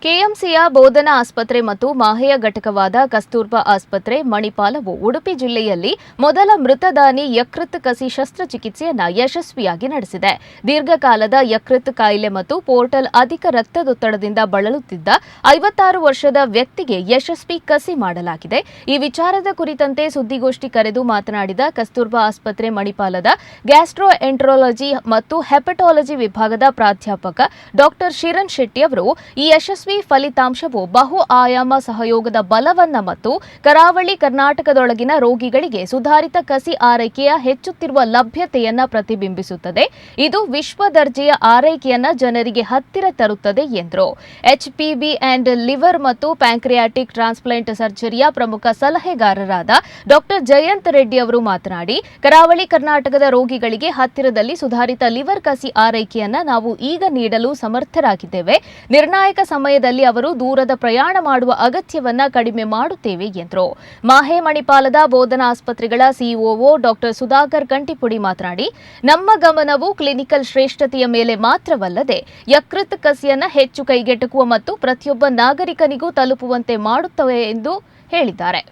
ಕೆಎಂಸಿಯ ಬೋಧನಾ ಆಸ್ಪತ್ರೆ ಮತ್ತು ಮಾಹೆಯ ಘಟಕವಾದ ಕಸ್ತೂರ್ಬಾ ಆಸ್ಪತ್ರೆ ಮಣಿಪಾಲವು ಉಡುಪಿ ಜಿಲ್ಲೆಯಲ್ಲಿ ಮೊದಲ ಮೃತದಾನಿ ಯಕೃತ್ ಕಸಿ ಶಸ್ತ್ರಚಿಕಿತ್ಸೆಯನ್ನು ಯಶಸ್ವಿಯಾಗಿ ನಡೆಸಿದೆ. ದೀರ್ಘಕಾಲದ ಯಕೃತ್ ಕಾಯಿಲೆ ಮತ್ತು ಪೋರ್ಟಲ್ ಅಧಿಕ ರಕ್ತದೊತ್ತಡದಿಂದ ಬಳಲುತ್ತಿದ್ದ 56 ವರ್ಷದ ವ್ಯಕ್ತಿಗೆ ಯಶಸ್ವಿ ಕಸಿ ಮಾಡಲಾಗಿದೆ. ಈ ವಿಚಾರದ ಕುರಿತಂತೆ ಸುದ್ದಿಗೋಷ್ಠಿ ಕರೆದು ಮಾತನಾಡಿದ ಕಸ್ತೂರ್ಬಾ ಆಸ್ಪತ್ರೆ ಮಣಿಪಾಲದ ಗ್ಯಾಸ್ಟ್ರೋಎಂಟ್ರಾಲಜಿ ಮತ್ತು ಹೆಪಟಾಲಜಿ ವಿಭಾಗದ ಪ್ರಾಧ್ಯಾಪಕ ಡಾಕ್ಟರ್ ಶಿರಣ್ ಶೆಟ್ಟಿ ಅವರು ಈ ಯಶಸ್ವಿ ಫಲಿತಾಂಶವು ಬಹು ಆಯಾಮ ಸಹಯೋಗದ ಬಲವನ್ನ ಮತ್ತು ಕರಾವಳಿ ಕರ್ನಾಟಕದೊಳಗಿನ ರೋಗಿಗಳಿಗೆ ಸುಧಾರಿತ ಕಸಿ ಆರೈಕೆಯ ಹೆಚ್ಚುತ್ತಿರುವ ಲಭ್ಯತೆಯನ್ನ ಪ್ರತಿಬಿಂಬಿಸುತ್ತದೆ. ಇದು ವಿಶ್ವ ದರ್ಜೆಯ ಆರೈಕೆಯನ್ನ ಜನರಿಗೆ ಹತ್ತಿರ ತರುತ್ತದೆ ಎಂದರು. HPB ಅಂಡ್ ಲಿವರ್ ಮತ್ತು ಪ್ಯಾಂಕ್ರಿಯಾಟಿಕ್ ಟ್ರಾನ್ಸ್ಪ್ಲಾಂಟ್ ಸರ್ಜರಿಯ ಪ್ರಮುಖ ಸಲಹೆಗಾರರಾದ ಡಾಕ್ಟರ್ ಜಯಂತ್ ರೆಡ್ಡಿ ಅವರು ಮಾತನಾಡಿ, ಕರಾವಳಿ ಕರ್ನಾಟಕದ ರೋಗಿಗಳಿಗೆ ಹತ್ತಿರದಲ್ಲಿ ಸುಧಾರಿತ ಲಿವರ್ ಕಸಿ ಆರೈಕೆಯನ್ನ ನಾವು ಈಗ ನೀಡಲು ಸಮರ್ಥರಾಗಿದ್ದೇವೆ. ನಿರ್ಣಾಯಕ ಸಮಯದಲ್ಲಿ ಅವರು ದೂರದ ಪ್ರಯಾಣ ಮಾಡುವ ಅಗತ್ಯವನ್ನ ಕಡಿಮೆ ಮಾಡುತ್ತೇವೆ ಎಂದರು. ಮಾಹೆ ಮಣಿಪಾಲದ ಬೋಧನಾ ಆಸ್ಪತ್ರೆಗಳ ಸಿಇಒ ಡಾಕ್ಟರ್ ಸುಧಾಕರ್ ಕಂಟಿಪುಡಿ ಮಾತನಾಡಿ, ನಮ್ಮ ಗಮನವು ಕ್ಲಿನಿಕಲ್ ಶ್ರೇಷ್ಠತೆಯ ಮೇಲೆ ಮಾತ್ರವಲ್ಲದೆ ಯಕೃತ್ ಕಸಿಯನ್ನ ಹೆಚ್ಚು ಕೈಗೆಟುಕುವ ಮತ್ತು ಪ್ರತಿಯೊಬ್ಬ ನಾಗರಿಕನಿಗೂ ತಲುಪುವಂತೆ ಮಾಡುತ್ತವೆ ಎಂದು ಹೇಳಿದ್ದಾರೆ.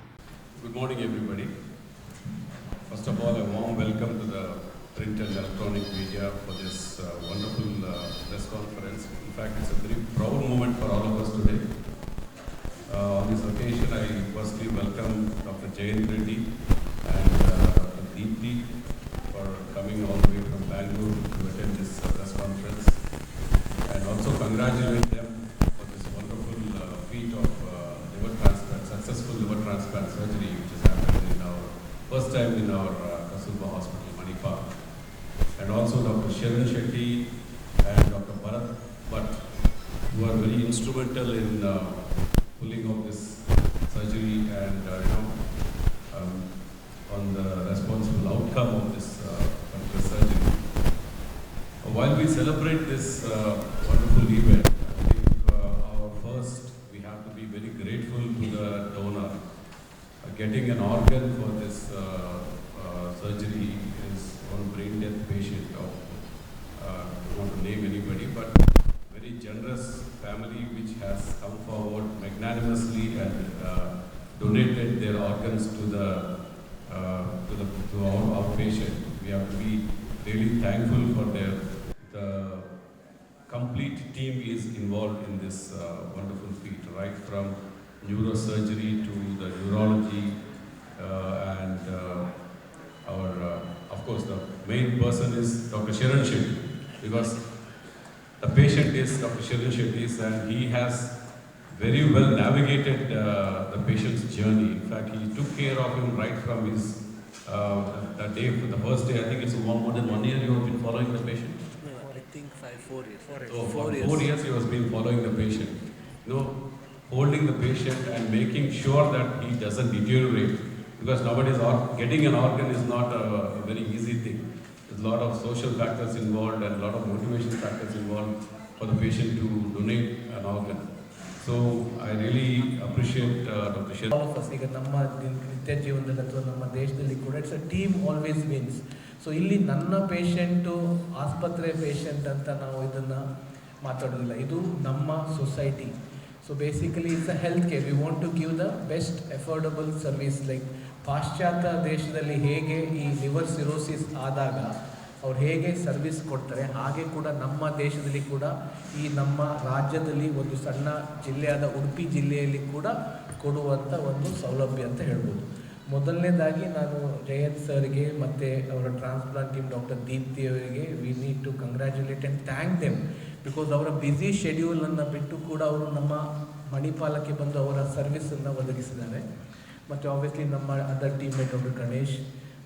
Good morning everybody. First of all, a warm welcome to the print and electronic media for this wonderful press conference. In fact, it's a very proud moment for all of us today. On this occasion, I firstly welcome Dr. Jayant Reddy and Dr. Deepthi for coming all the way from Bangalore to attend this press conference, and also congratulate them for this wonderful feat of liver transplant, successful liver transplant surgery, which has happened in our first time in our Kasturba Hospital, Manipal. And also Dr. Shiran Shetty and Dr. Bharat Bhatt, who are very instrumental in pulling off this surgery and on the responsible outcome of this particular surgery. While we celebrate this wonderful event, I think our first, we have to be very grateful to the donor. Getting an organ for this surgery is one brain death patient of, I don't want to name anybody, but very generous family which has come forward magnanimously and donated their organs to our patient. We have to be really thankful for the complete team is involved in this wonderful feat, right from neurosurgery to the neurology and our of course the main person is Dr. Shiran Shetty, because the patient is Dr. Shiran Shetty and he has very well navigated the patient's journey. In fact, he took care of him right from his the day, the first day. I think it's more than 1 year you have been following the patient. I think 4 years. So for 4 years he has been following the patient. Holding the patient and making sure that he doesn't deteriorate, because nowadays getting an organ is not a very easy thing. There's a lot of social factors involved and a lot of motivation factors involved for the patient to donate an organ. So I really appreciate Dr. Shiran. All of us, ಈಗ ನಮ್ಮ ನಿತ್ಯ ಜೀವನದಲ್ಲಿ ಅಥವಾ ನಮ್ಮ ದೇಶದಲ್ಲಿ ಕೂಡ it's a team always wins. So ಇಲ್ಲಿ ನನ್ನ ಪೇಷಂಟು ಆಸ್ಪತ್ರೆ ಪೇಷಂಟ್ ಅಂತ ನಾವು ಇದನ್ನು ಮಾತಾಡೋದಿಲ್ಲ, ಇದು ನಮ್ಮ society. So basically it's a health care. We want to give the best affordable service. Like ಪಾಶ್ಚಾತ್ಯ ದೇಶದಲ್ಲಿ ಹೇಗೆ ಈ ಲಿವರ್ ಸಿರೋಸಿಸ್ ಆದಾಗ ಅವ್ರು ಹೇಗೆ ಸರ್ವಿಸ್ ಕೊಡ್ತಾರೆ, ಹಾಗೆ ಕೂಡ ನಮ್ಮ ದೇಶದಲ್ಲಿ ಕೂಡ ಈ ನಮ್ಮ ರಾಜ್ಯದಲ್ಲಿ ಒಂದು ಸಣ್ಣ ಜಿಲ್ಲೆಯಾದ ಉಡುಪಿ ಜಿಲ್ಲೆಯಲ್ಲಿ ಕೂಡ ಕೊಡುವಂಥ ಒಂದು ಸೌಲಭ್ಯ ಅಂತ ಹೇಳ್ಬೋದು. ಮೊದಲನೇದಾಗಿ ನಾನು ಜಯಂತ್ ಸರ್ಗೆ ಮತ್ತು ಅವರ ಟ್ರಾನ್ಸ್ಪ್ಲಾಂಟ್ ಟೀಮ್ ಡಾಕ್ಟರ್ ದೀಪ್ತಿ ಅವರಿಗೆ we need to congratulate and thank them, because ಅವರ ಬ್ಯುಸಿ ಶೆಡ್ಯೂಲನ್ನು ಬಿಟ್ಟು ಕೂಡ ಅವರು ನಮ್ಮ ಮಣಿಪಾಲಕ್ಕೆ ಬಂದು ಅವರ ಸರ್ವಿಸನ್ನು ಒದಗಿಸಿದ್ದಾರೆ. ಮತ್ತು ಆಬ್ವಿಯಸ್ಲಿ ನಮ್ಮ ಅದರ್ ಟೀಮ್ಮೇಟ್ ಡಾಕ್ಟರ್ ಗಣೇಶ್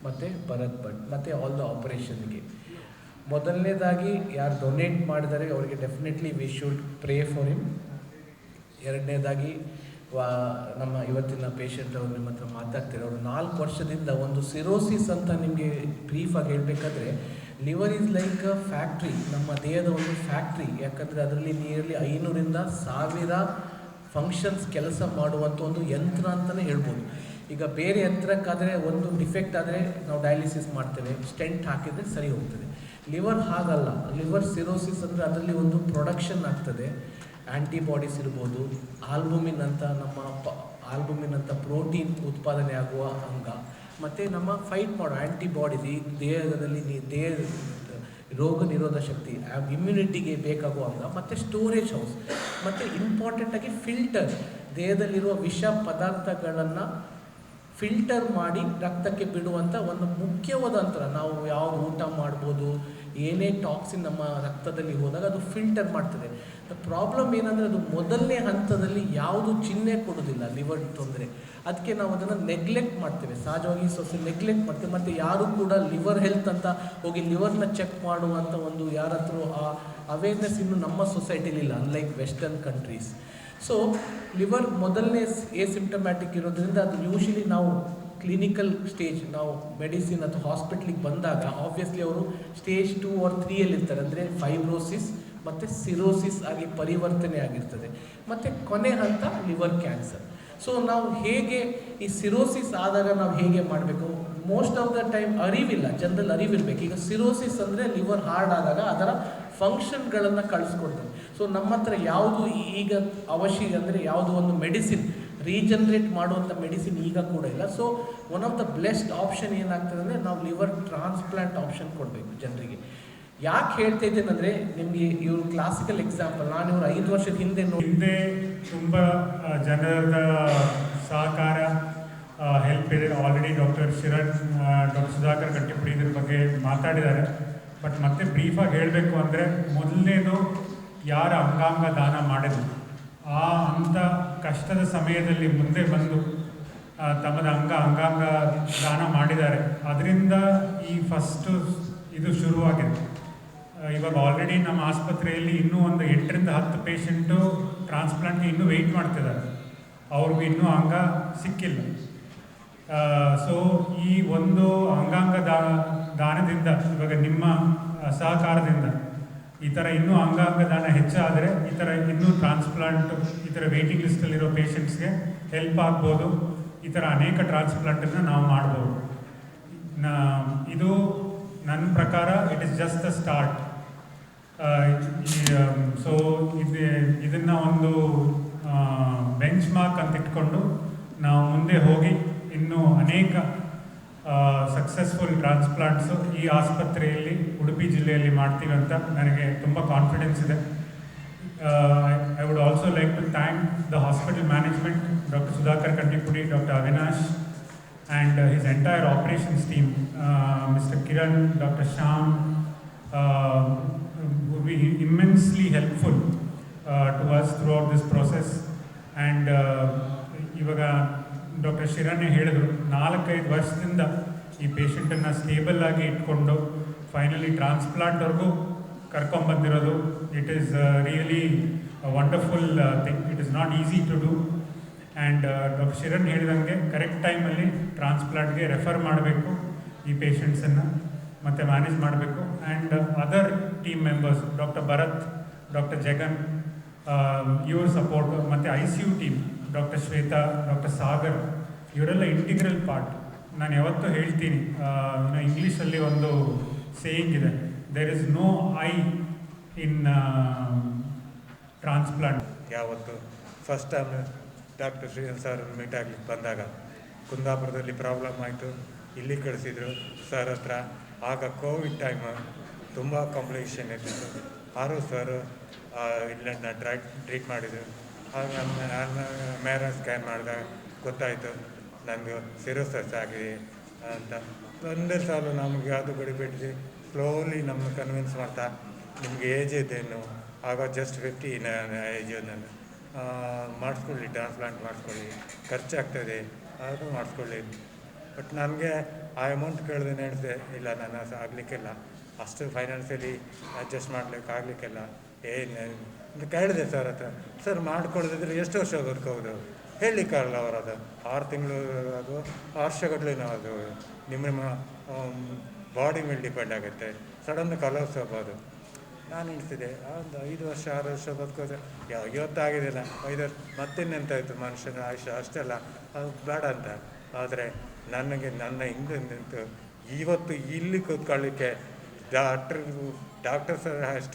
ಮತ್ತು ಭರತ್ ಭಟ್ ಮತ್ತು ಆಲ್ ದ ಆಪರೇಷನ್ಗೆ. ಮೊದಲನೇದಾಗಿ ಯಾರು ಡೊನೇಟ್ ಮಾಡಿದ್ದಾರೆ ಅವರಿಗೆ definitely we should pray for him. ಎರಡನೇದಾಗಿ ನಮ್ಮ ಇವತ್ತಿನ ಪೇಷಂಟ್ ಅವರು ನಿಮ್ಮ ಹತ್ರ ಮಾತಾಡ್ತಾರೆ, ಅವರು 4 ವರ್ಷದಿಂದ ಒಂದು ಸಿರೋಸಿಸ್ ಅಂತ ನಿಮಗೆ ಬ್ರೀಫಾಗಿ ಹೇಳಬೇಕಾದ್ರೆ, liver is like a factory, ನಮ್ಮ ದೇಹದ ಒಂದು ಫ್ಯಾಕ್ಟ್ರಿ. ಯಾಕಂದರೆ ಅದರಲ್ಲಿ ನಿಯರ್ಲಿ 500ರಿಂದ 1000 ಫಂಕ್ಷನ್ಸ್ ಕೆಲಸ ಮಾಡುವಂಥ ಒಂದು ಯಂತ್ರ ಅಂತಲೇ ಹೇಳ್ಬೋದು. ಈಗ ಬೇರೆ ಯಂತ್ರಕ್ಕಾದರೆ ಒಂದು ಡಿಫೆಕ್ಟ್ ಆದರೆ ನಾವು ಡಯಾಲಿಸಿಸ್ ಮಾಡ್ತೇವೆ, ಸ್ಟೆಂಟ್ ಹಾಕಿದರೆ ಸರಿ ಹೋಗ್ತದೆ. ಲಿವರ್ ಹಾಗಲ್ಲ. ಲಿವರ್ ಸಿರೋಸಿಸ್ ಅಂದರೆ ಅದರಲ್ಲಿ ಒಂದು ಪ್ರೊಡಕ್ಷನ್ ಆಗ್ತದೆ ಆ್ಯಂಟಿಬಾಡೀಸ್ ಇರ್ಬೋದು, ಆಲ್ಬುಮಿನ್ ಅಂತ ಆಲ್ಬುಮಿನ್ ಅಂತ ಪ್ರೋಟೀನ್ ಉತ್ಪಾದನೆ ಆಗುವ ಅಂಗ, ಮತ್ತು ನಮ್ಮ ಫೈಟ್ ಮಾಡೋ ಆ್ಯಂಟಿಬಾಡೀಸ್, ಈ ದೇಹ ರೋಗ ನಿರೋಧ ಶಕ್ತಿ ಇಮ್ಯುನಿಟಿಗೆ ಬೇಕಾಗುವ ಅಂಗ, ಮತ್ತು ಸ್ಟೋರೇಜ್ ಹೌಸ್, ಮತ್ತು ಇಂಪಾರ್ಟೆಂಟಾಗಿ ಫಿಲ್ಟರ್, ದೇಹದಲ್ಲಿರುವ ವಿಷ ಪದಾರ್ಥಗಳನ್ನು ಫಿಲ್ಟರ್ ಮಾಡಿ ರಕ್ತಕ್ಕೆ ಬಿಡುವಂಥ ಒಂದು ಮುಖ್ಯವಾದ ಅಂತರ. ನಾವು ಯಾವುದು ಊಟ ಮಾಡ್ಬೋದು, ಏನೇ ಟಾಕ್ಸಿನ್ ನಮ್ಮ ರಕ್ತದಲ್ಲಿ ಹೋದಾಗ ಅದು ಫಿಲ್ಟರ್ ಮಾಡ್ತದೆ. ದ ಪ್ರಾಬ್ಲಮ್ ಏನಂದರೆ ಅದು ಮೊದಲನೇ ಹಂತದಲ್ಲಿ ಯಾವುದು ಚಿಹ್ನೆ ಕೊಡೋದಿಲ್ಲ ಲಿವರ್ ತೊಂದರೆ. ಅದಕ್ಕೆ ನಾವು ಅದನ್ನು ನೆಗ್ಲೆಕ್ಟ್ ಮಾಡ್ತೇವೆ, ಸಹಜವಾಗಿ ನೆಗ್ಲೆಕ್ಟ್ ಮಾಡ್ತೇವೆ. ಮತ್ತು ಯಾರು ಕೂಡ ಲಿವರ್ ಹೆಲ್ತ್ ಅಂತ ಹೋಗಿ ಲಿವರ್ನ ಚೆಕ್ ಮಾಡುವಂಥ ಒಂದು ಯಾರ ಹತ್ರ ಆ ಅವೇರ್ನೆಸ್ ಇನ್ನೂ ನಮ್ಮ ಸೊಸೈಟಿಲಿಲ್ಲ, unlike western countries. So liver ಮೊದಲನೇ ಸಿಂಪ್ಟಮ್ಯಾಟಿಕ್ ಇರೋದ್ರಿಂದ ಅದು ಯೂಶಲಿ ನಾವು ಕ್ಲಿನಿಕಲ್ ಸ್ಟೇಜ್, ನಾವು ಮೆಡಿಸಿನ್ ಅಥವಾ ಹಾಸ್ಪಿಟ್ಲಿಗೆ ಬಂದಾಗ ಆಬ್ವಿಯಸ್ಲಿ ಅವರು ಸ್ಟೇಜ್ 2 or 3 ಇರ್ತಾರೆ. ಅಂದರೆ ಫೈಬ್ರೋಸಿಸ್ ಮತ್ತು ಸಿರೋಸಿಸ್ ಆಗಿ ಪರಿವರ್ತನೆ ಆಗಿರ್ತದೆ. ಮತ್ತು ಕೊನೆ ಹಂತ ಲಿವರ್ ಕ್ಯಾನ್ಸರ್. ಸೊ ನಾವು ಹೇಗೆ ಈ ಸಿರೋಸಿಸ್ ಆದಾಗ ನಾವು ಹೇಗೆ ಮಾಡಬೇಕು, ಮೋಸ್ಟ್ ಆಫ್ ದ ಟೈಮ್ ಅರಿವಿಲ್ಲ, ಜನರಲ್ ಅರಿವಿರಬೇಕು. ಈಗ ಸಿರೋಸಿಸ್ ಅಂದರೆ ಲಿವರ್ ಹಾರ್ಡ್ ಆದಾಗ ಅದರ ಫಂಕ್ಷನ್ಗಳನ್ನು ಕಳಿಸ್ಕೊಡ್ತದೆ. ಸೊ ನಮ್ಮ ಹತ್ರ ಯಾವುದು ಈಗ ಅವಶ್ಯ ಅಂದರೆ ಯಾವುದು ಒಂದು ಮೆಡಿಸಿನ್ ರೀಜನ್ರೇಟ್ ಮಾಡುವಂಥ ಮೆಡಿಸಿನ್ ಈಗ ಕೂಡ ಇಲ್ಲ. So one of the best option ಏನಾಗ್ತದೆ ಅಂದರೆ ನಾವು ಲಿವರ್ ಟ್ರಾನ್ಸ್ಪ್ಲಾಂಟ್ ಆಪ್ಷನ್ ಕೊಡಬೇಕು ಜನರಿಗೆ. ಯಾಕೆ ಹೇಳ್ತಾ ಇದ್ದೇನೆ ಅಂದರೆ, ನಿಮಗೆ ಇವರು ಕ್ಲಾಸಿಕಲ್ ಎಕ್ಸಾಂಪಲ್. ನಾನು ಇವರು 5 ವರ್ಷದ ಹಿಂದೆ ತುಂಬ ಜನರ ಸಹಕಾರ ಹೆಲ್ಪ್ ಇದೆ. ಆಲ್ರೆಡಿ ಡಾಕ್ಟರ್ ಶಿರಣ್, ಡಾಕ್ಟರ್ ಸುಧಾಕರ್ ಕಟ್ಟಿಪುಡಿ ಇದ್ರ ಬಗ್ಗೆ ಮಾತಾಡಿದ್ದಾರೆ. ಬಟ್ ಮತ್ತೆ ಬ್ರೀಫಾಗಿ ಹೇಳಬೇಕು ಅಂದರೆ, ಮೊದಲನೇದು ಯಾರ ಅಂಗಾಂಗ ದಾನ ಮಾಡಿದ್ರು ಆ ಅಂಥ ಕಷ್ಟದ ಸಮಯದಲ್ಲಿ ಮುಂದೆ ಬಂದು ತಮ್ಮದ ಅಂಗಾಂಗ ದಾನ ಮಾಡಿದ್ದಾರೆ. ಅದರಿಂದ ಈ ಫಸ್ಟು ಇದು ಶುರುವಾಗಿದೆ. ಇವಾಗ ಆಲ್ರೆಡಿ ನಮ್ಮ ಆಸ್ಪತ್ರೆಯಲ್ಲಿ ಇನ್ನೂ ಒಂದು 8ರಿಂದ 10 ಪೇಷಂಟು ಟ್ರಾನ್ಸ್ಪ್ಲಾಂಟ್ಗೆ ಇನ್ನೂ ವೆಯ್ಟ್ ಮಾಡ್ತಿದ್ದಾರೆ, ಅವ್ರಿಗೂ ಇನ್ನೂ ಅಂಗ ಸಿಕ್ಕಿಲ್ಲ. ಸೊ ಈ ಒಂದು ಅಂಗಾಂಗ ದಾನದಿಂದ, ಇವಾಗ ನಿಮ್ಮ ಸಹಕಾರದಿಂದ ಈ ಥರ ಇನ್ನೂ ಅಂಗಾಂಗ ದಾನ ಹೆಚ್ಚಾದರೆ ಈ ಥರ ಇನ್ನೂ ಟ್ರಾನ್ಸ್ಪ್ಲಾಂಟ್, ಈ ಥರ ವೇಟಿಂಗ್ ಲಿಸ್ಟಲ್ಲಿರೋ ಪೇಷಂಟ್ಸ್ಗೆ ಹೆಲ್ಪ್ ಆಗ್ಬೋದು. ಈ ಥರ ಅನೇಕ ಟ್ರಾನ್ಸ್ಪ್ಲಾಂಟನ್ನು ನಾವು ಮಾಡ್ಬೋದು. ಇದು ನನ್ನ ಪ್ರಕಾರ it is just the start. So ಇದನ್ನು ಒಂದು ಬೆಂಚ್ ಮಾರ್ಕ್ ಅಂತ ಇಟ್ಕೊಂಡು ನಾವು ಮುಂದೆ ಹೋಗಿ ಇನ್ನೂ ಅನೇಕ ಸಕ್ಸಸ್ಫುಲ್ ಟ್ರಾನ್ಸ್ಪ್ಲಾಂಟ್ಸು ಈ ಆಸ್ಪತ್ರೆಯಲ್ಲಿ, ಉಡುಪಿ ಜಿಲ್ಲೆಯಲ್ಲಿ ಮಾಡ್ತೀವಿ ಅಂತ ನನಗೆ ತುಂಬ ಕಾನ್ಫಿಡೆನ್ಸ್ ಇದೆ. I would also like to thank the hospital management, doctor Sudhakar Kantipudi, doctor Avinash and his entire operations team, Mr. Kiran, Dr. Sham, would be immensely helpful to us throughout this process. And ಇವಾಗ doctor Shiranya ಹೇಳಿದ್ರು, 4-5 ವರ್ಷದಿಂದ ಈ ಪೇಷಂಟನ್ನು stable ಆಗಿ ಇಟ್ಕೊಂಡು finally ಟ್ರಾನ್ಸ್ಪ್ಲಾಂಟ್ವರೆಗೂ ಕರ್ಕೊಂಬಂದಿರೋದು. It is really wonderful thing. It is not easy to do. And doctor Shiran ಹೇಳಿದಂಗೆ ಕರೆಕ್ಟ್ ಟೈಮಲ್ಲಿ ಟ್ರಾನ್ಸ್ಪ್ಲಾಂಟ್ಗೆ ರೆಫರ್ ಮಾಡಬೇಕು ಈ ಪೇಷಂಟ್ಸನ್ನು, ಮತ್ತು ಮ್ಯಾನೇಜ್ ಮಾಡಬೇಕು. And other team members, doctor Bharat, doctor Jagan, ಇವ್ರ ಸಪೋರ್ಟು, ಮತ್ತು ICU team, doctor Shweta, doctor Sagar, ಇವರೆಲ್ಲ ಇಂಟಿಗ್ರಲ್ ಪಾರ್ಟ್. ನಾನು ಯಾವತ್ತೂ ಹೇಳ್ತೀನಿ, ಇಂಗ್ಲೀಷಲ್ಲಿ ಒಂದು ಸೇಯಿಂಗ್ ಇದೆ, there is no I in transplant. ಯಾವತ್ತು first time doctor Sridhar sir meet ಆಗ್ಲಿಕ್ಕೆ ಬಂದಾಗ ಕುಂದಾಪುರದಲ್ಲಿ ಪ್ರಾಬ್ಲಮ್ ಆಯಿತು, ಇಲ್ಲಿ ಕಳಿಸಿದ್ರು ಸರ್ ಹತ್ರ. ಆಗ ಕೋವಿಡ್ ಟೈಮ್ ತುಂಬ ಕಾಂಪ್ಲಿಕೇಶನ್ ಇರ್ತಿತ್ತು. ಆರು ಸರ್ ಇಲ್ಲನ್ನ ಟ್ರೀಟ್ ಮಾಡಿದರು. ಆಗ ಮ್ಯಾರ ಸ್ಕ್ಯಾನ್ ಮಾಡಿದಾಗ ಗೊತ್ತಾಯಿತು ನನಗೆ ಸಿರೋಸಿಸ್ ಆಗಿದೆ ಅಂತ. ಒಂದೇ ಸಾಲು ನಮಗೆ ಅದು ಗಡಿಬಿಟ್ಟು ಸ್ಲೋಲಿ ನಮ್ಮನ್ನು ಕನ್ವಿನ್ಸ್ ಮಾಡ್ತಾ, ನಿಮಗೆ ಏಜ್ ಇದ್ದೇನು, ಆಗ ಜಸ್ಟ್ 50 ಏಜ್, ನಾನು ಮಾಡಿಸ್ಕೊಳ್ಳಿ, ಟ್ರಾನ್ಸ್ಪ್ಲಾಂಟ್ ಮಾಡಿಸ್ಕೊಳ್ಳಿ, ಖರ್ಚಾಗ್ತದೆ, ಅದು ಮಾಡಿಸ್ಕೊಳ್ಳಿ. ಬಟ್ ನನಗೆ ಆ ಅಮೌಂಟ್ ಕೇಳಿದೆ, ಹೇಳಿದೆ ಇಲ್ಲ ನನ್ನ ಆಗಲಿಕ್ಕಿಲ್ಲ, ಅಷ್ಟು ಫೈನಾನ್ಷಿಯಲಿ ಅಡ್ಜಸ್ಟ್ ಮಾಡ್ಲಿಕ್ಕೆ ಆಗಲಿಕ್ಕಿಲ್ಲ. ಏನು ಅಂತ ಕೇಳಿದೆ ಸರ್ ಹತ್ರ. ಸರ್ ಮಾಡ್ಕೊಳ್ಳೋದಿದ್ರೆ ಎಷ್ಟು ವರ್ಷ ಬದುಕೋದು ಹೇಳಲಿಕ್ಕಾಗಲ್ಲ. ಅವರದು 6 ತಿಂಗಳು, ಅದು ವರ್ಷಗಟ್ಟಲೆ ಅದು ನಿಮ್ಮ ಬಾಡಿ ಮೇಲೆ ಡಿಪೆಂಡ್ ಆಗುತ್ತೆ. ಸಡನ್ ಕಲರ್ಸ್ ಆಗ್ಬೋದು. ನಾನು ಹೇಳ್ತಿದ್ದೆ ಒಂದು 5 ವರ್ಷ 6 ವರ್ಷ ಬದುಕೋದು, ಇವತ್ತಾಗಿದೆಯಲ್ಲ 5 ವರ್ಷ, ಮತ್ತಿನ್ನೆಂತಾಯಿತು ಮನುಷ್ಯನ ಆಯುಷ್ಯ ಅಷ್ಟೆಲ್ಲ, ಅದು ಬೇಡ ಅಂತ. ಆದರೆ ನನಗೆ ನನ್ನ ಹಿಂದೆ ನಿಂತು ಇವತ್ತು ಇಲ್ಲಿ ಕೂತ್ಕೊಳ್ಳಿಕ್ಕೆ ಡಾಕ್ಟರ್ ಸರ್ ಅಷ್ಟು